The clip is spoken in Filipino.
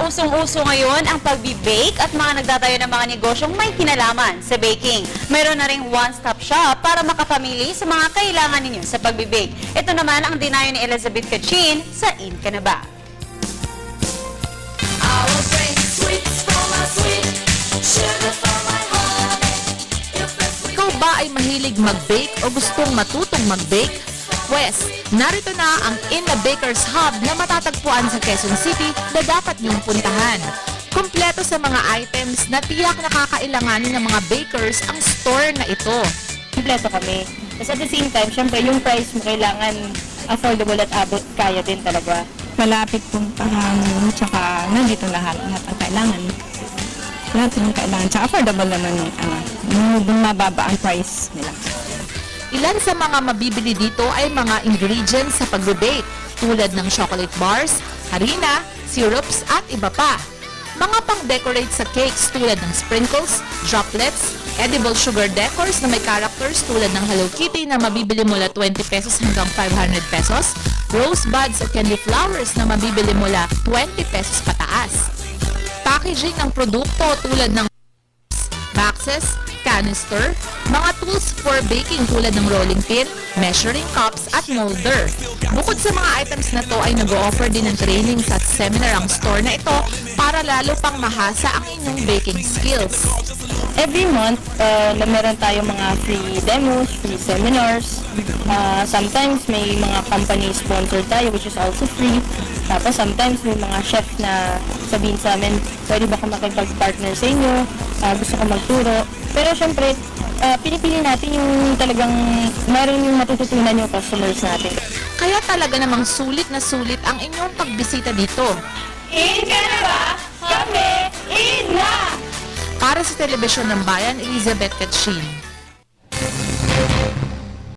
Usong-uso ngayon ang pagbi-bake at mga nagtatayo ng mga negosyong may kinalaman sa baking. Mayroon na ring one-stop shop para makapamili sa mga kailangan ninyo sa pagbi-bake. Ito naman ang dinayo ni Elizabeth Cachin sa In Ka Na Ba? Ikaw ba ay mahilig mag-bake o gustong matutong mag-bake? Pwes, narito na ang In The Baker's Hub na matatagpuan sa Quezon City na dapat niyong puntahan. Kompleto sa mga items na tiyak nakakailanganin ng mga bakers ang store na ito. Kompleto kami. Tapos at the same time, syempre yung price mo kailangan affordable at abot kaya din talaga. Malapit puntahan, tsaka nandito lahat ang kailangan. Lahat ng kailangan. Tsaka affordable naman mababa ang price nila. Ilan sa mga mabibili dito ay mga ingredients sa pagbe-bake tulad ng chocolate bars, harina, syrups at iba pa. Mga pang-decorate sa cakes tulad ng sprinkles, droplets, edible sugar decors na may characters tulad ng Hello Kitty na mabibili mula 20 pesos hanggang 500 pesos, rose buds o candy flowers na mabibili mula 20 pesos pataas. Packaging ng produkto tulad ng boxes, canister, mga tools for baking tulad ng rolling pin, measuring cups at molder. Bukod sa mga items na to ay nag-o-offer din ng training at seminar ang store na ito para lalo pang mahasa ang inyong baking skills. Every month, meron tayo mga free demos, free seminars. Sometimes may mga company sponsor tayo which is also free. Tapos sometimes may mga chef na sabihin sa amin, pwede ba ka makipag-partner sa inyo? Gusto ko magturo. Pero syempre, pinipili natin yung talagang meron yung matututunan yung customers natin. Kaya talaga namang sulit na sulit ang inyong pagbisita dito. In ka na ba? Kami, in na! Para sa Telebisyon ng Bayan, Elizabeth Cachin.